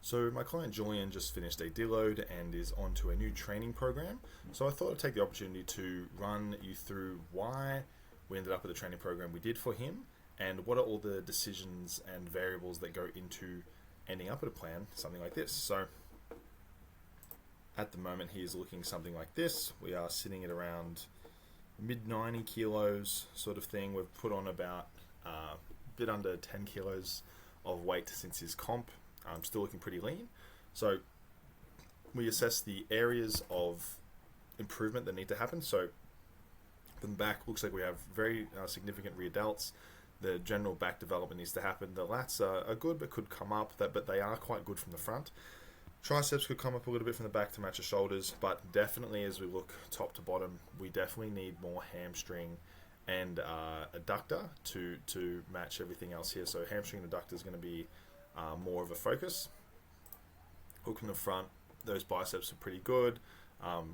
So my client Julian just finished a deload and is onto a new training program. So I thought I'd take the opportunity to run you through why we ended up with the training program we did for him and what are all the decisions and variables that go into ending up with a plan, something like this. So at the moment he is looking something like this. We are sitting at around mid 90 kilos sort of thing. We've put on about a bit under 10 kilos of weight since his comp. Still looking pretty lean. So we assess the areas of improvement that need to happen. So from the back, looks like we have very significant rear delts. The general back development needs to happen. The lats are good but could come up, but they are quite good from the front. Triceps could come up a little bit from the back to match the shoulders, but definitely as we look top to bottom, we definitely need more hamstring and adductor to match everything else here. So hamstring and adductor is going to be more of a focus. Hook in the front, those biceps are pretty good,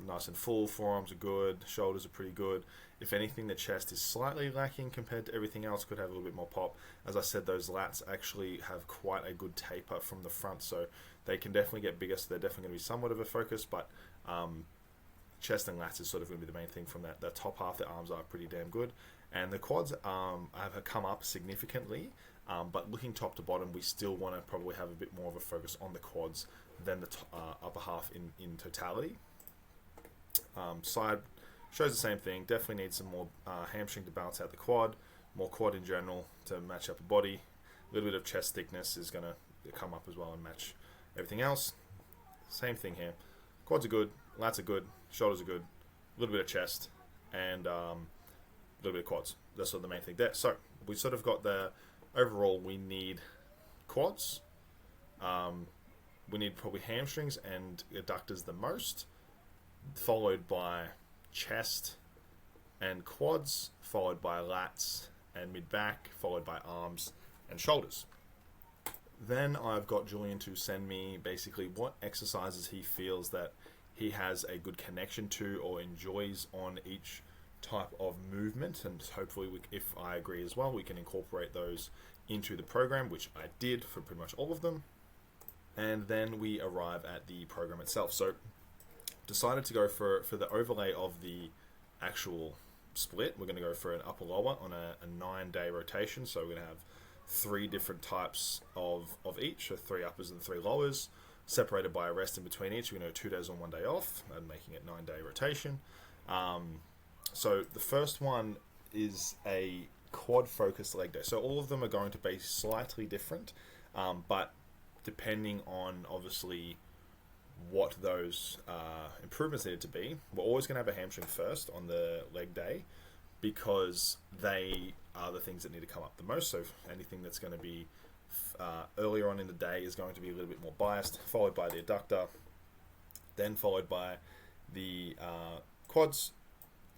nice and full. Forearms are good, shoulders are pretty good. If anything, the chest is slightly lacking compared to everything else, could have a little bit more pop. As I said, those lats actually have quite a good taper from the front, so they can definitely get bigger, so they're definitely going to be somewhat of a focus, but chest and lats is sort of going to be the main thing from that. The top half, the arms are pretty damn good. And the quads have come up significantly, but looking top to bottom, we still want to probably have a bit more of a focus on the quads than the upper half in totality. Side shows the same thing. Definitely need some more hamstring to balance out the quad, more quad in general to match up the body. A little bit of chest thickness is going to come up as well and match everything else. Same thing here. Quads are good, lats are good, shoulders are good, a little bit of chest, and a little bit of quads. That's sort of the main thing there. So we sort of got the overall. We need quads. We need probably hamstrings and adductors the most, followed by chest and quads, followed by lats and mid back, followed by arms and shoulders. Then I've got Julian to send me basically what exercises he feels that he has a good connection to or enjoys on each type of movement, and hopefully if I agree as well, we can incorporate those into the program, which I did for pretty much all of them. And then we arrive at the program itself. So decided to go for the overlay of the actual split. We're going to go for an upper lower on a 9-day rotation. So we're going to have 3 different types of each, so 3 uppers and 3 lowers, separated by a rest in between each. We're going to 2 days on, 1 day off, and making it 9-day rotation. So the first one is a quad focused leg day. So all of them are going to be slightly different, but depending on obviously what those improvements need to be, we're always going to have a hamstring first on the leg day because they are the things that need to come up the most. So anything that's going to be earlier on in the day is going to be a little bit more biased, followed by the adductor, then followed by the quads,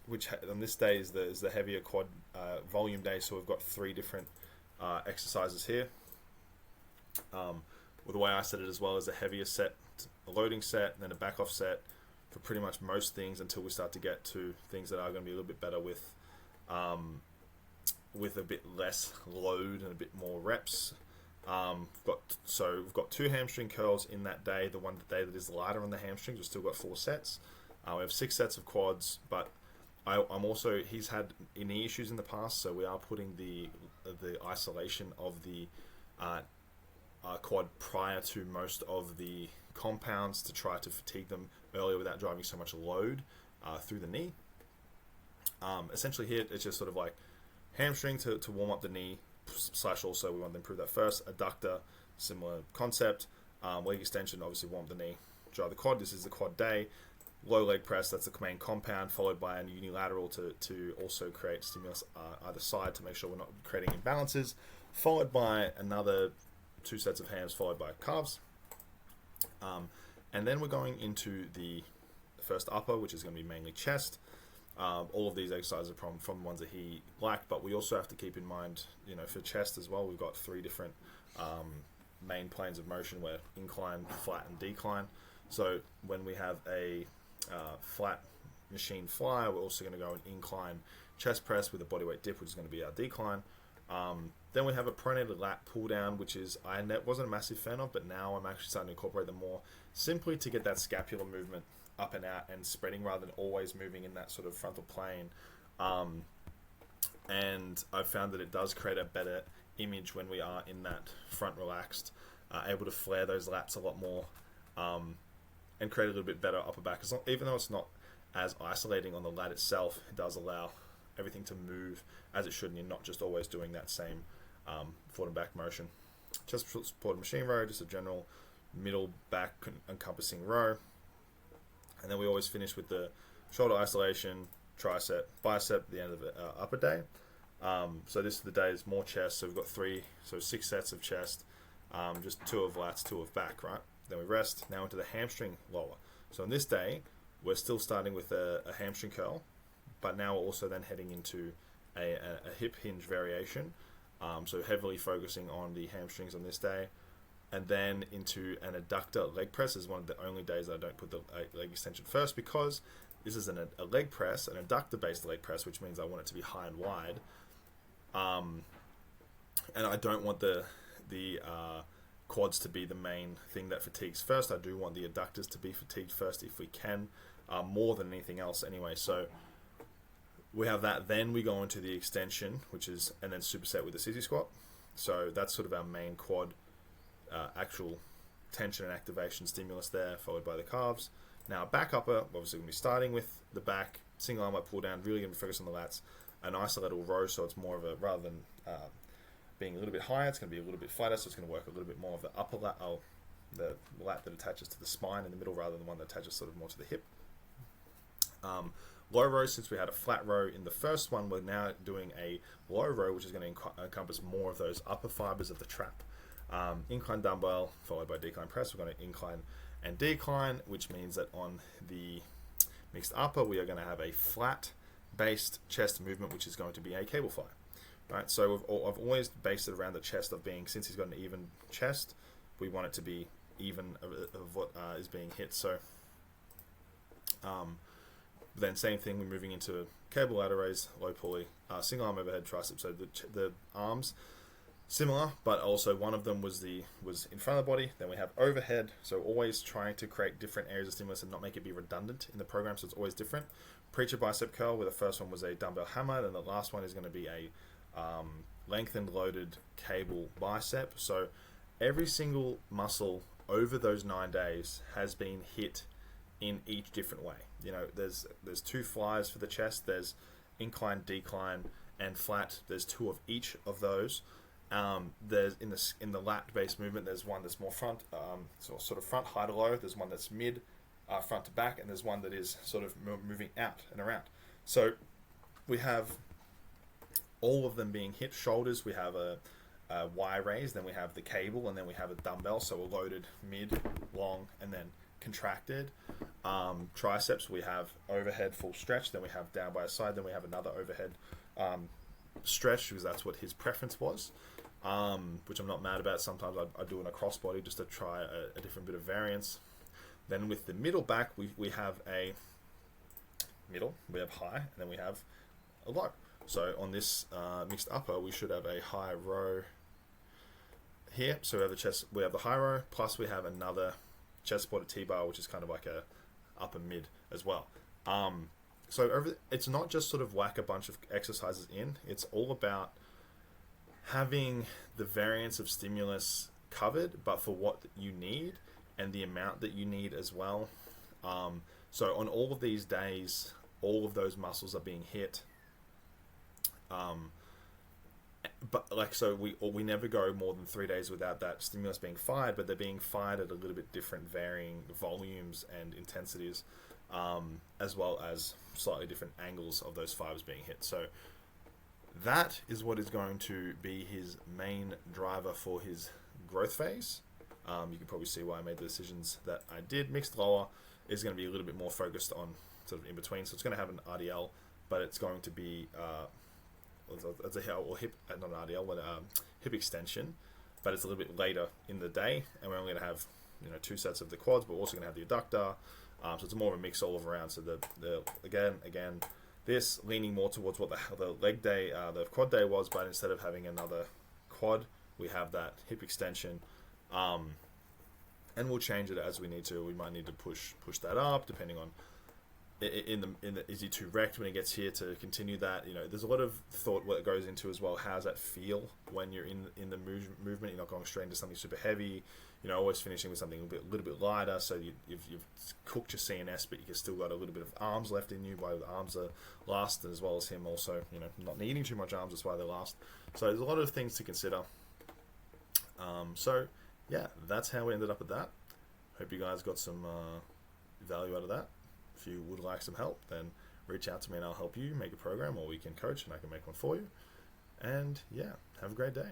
which on this day is the heavier quad volume day. So we've got 3 different exercises here. The way I set it as well is a heavier set, a loading set, and then a back off set for pretty much most things until we start to get to things that are going to be a little bit better with a bit less load and a bit more reps. We've got 2 hamstring curls in that day. The one day that is lighter on the hamstrings, we've still got 4 sets. We have 6 sets of quads, but he's had knee issues in the past, so we are putting the isolation of the quad prior to most of the compounds to try to fatigue them earlier without driving so much load through the knee. Essentially here, it's just sort of like hamstring to warm up the knee, / also we want to improve that first. Adductor, similar concept. Leg extension, obviously warm up the knee, drive the quad. This is the quad day. Low leg press, that's the main compound, followed by a unilateral to also create stimulus either side to make sure we're not creating imbalances, followed by another 2 sets of hams, followed by calves. And then we're going into the first upper, which is going to be mainly chest. All of these exercises are from the ones that he liked, but we also have to keep in mind, for chest as well, we've got 3 different main planes of motion where incline, flat, and decline. So when we have a flat machine fly, we're also going to go an incline chest press with a bodyweight dip, which is going to be our decline. Then we have a pronated lat pull down, which is wasn't a massive fan of, but now I'm actually starting to incorporate them more, simply to get that scapular movement up and out and spreading rather than always moving in that sort of frontal plane. And I've found that it does create a better image when we are in that front relaxed, able to flare those lats a lot more, and create a little bit better upper back. Even though it's not as isolating on the lat itself, it does allow everything to move as it should, and you're not just always doing that same forward and back motion. Chest supported machine row, just a general middle back encompassing row. And then we always finish with the shoulder isolation, tricep, bicep at the end of the upper day. So this is the day's more chest. So we've got 6 sets of chest, just 2 of lats, 2 of back, right? Then we rest. Now into the hamstring lower. So on this day, we're still starting with a hamstring curl, but now we're also then heading into a hip hinge variation. So heavily focusing on the hamstrings on this day. And then into an adductor leg press is one of the only days that I don't put the leg extension first, because this is a leg press, an adductor based leg press, which means I want it to be high and wide. And I don't want the quads to be the main thing that fatigues first. I do want the adductors to be fatigued first if we can, more than anything else anyway. So we have that. Then we go into the extension, and then superset with the sissy squat. So that's sort of our main quad actual tension and activation stimulus there, followed by the calves. Now back upper, obviously going to be starting with the back, single arm pull down, really going to focus on the lats, an isolateral row, so it's more of a, rather than being a little bit higher, it's going to be a little bit flatter, so it's going to work a little bit more of the upper lat, the lat that attaches to the spine in the middle rather than one that attaches sort of more to the hip. Low row, since we had a flat row in the first one, we're now doing a low row, which is going to encompass more of those upper fibers of the trap. Incline dumbbell followed by decline press. We're going to incline and decline, which means that on the mixed upper we are going to have a flat based chest movement, which is going to be a cable fly. Right, so I've always based it around the chest of being, since he's got an even chest, we want it to be even of what is being hit. So then same thing, we're moving into cable ladder raise, low pulley, single arm overhead tricep. So the arms similar, but also one of them was in front of the body. Then we have overhead, so always trying to create different areas of stimulus and not make it be redundant in the program, so it's always different. Preacher bicep curl, where the first one was a dumbbell hammer, and the last one is going to be a lengthened loaded cable bicep. So every single muscle over those 9 days has been hit in each different way. You know, there's 2 flies for the chest, there's incline, decline, and flat. There's 2 of each of those. There's in the lat based movement, there's one that's more front, sort of front high to low. There's one that's mid, front to back, and there's one that is sort of moving out and around. So we have all of them being hit. Shoulders, we have a Y raise, then we have the cable, and then we have a dumbbell. So we're loaded mid, long, and then contracted. Triceps, we have overhead full stretch, then we have down by a side, then we have another overhead stretch, because that's what his preference was. Which I'm not mad about. Sometimes I do in a crossbody just to try a different bit of variance. Then with the middle back, we have a middle, we have high, and then we have a low. So on this mixed upper, we should have a high row here. So we have the chest, we have the high row, plus we have another chest supported T-bar, which is kind of like a upper mid as well. So it's not just sort of whack a bunch of exercises in. It's all about having the variance of stimulus covered, but for what you need and the amount that you need as well. So on all of these days, all of those muscles are being hit. So we never go more than 3 days without that stimulus being fired, but they're being fired at a little bit different varying volumes and intensities, as well as slightly different angles of those fibers being hit. So that is what is going to be his main driver for his growth phase. You can probably see why I made the decisions that I did. Mixed lower is going to be a little bit more focused on sort of in between. So it's going to have an RDL, but it's going to be as a hip, not an RDL, but hip extension. But it's a little bit later in the day, and we're only going to have 2 sets of the quads, but we're also going to have the adductor. So it's more of a mix all around. So the again this, leaning more towards what the leg day, the quad day was, but instead of having another quad, we have that hip extension. And we'll change it as we need to. We might need to push that up, depending on is he too wrecked when he gets here to continue that. There's a lot of thought what goes into as well. How's that feel when you're in the movement? You're not going straight into something super heavy. Always finishing with something a little bit lighter. So you've cooked your CNS, but you've still got a little bit of arms left in you. Why the arms are last, as well as him also. Not needing too much arms. That's why they're last. So there's a lot of things to consider. So yeah, that's how we ended up at that. Hope you guys got some value out of that. If you would like some help, then reach out to me and I'll help you make a program, or we can coach and I can make one for you. And yeah, have a great day.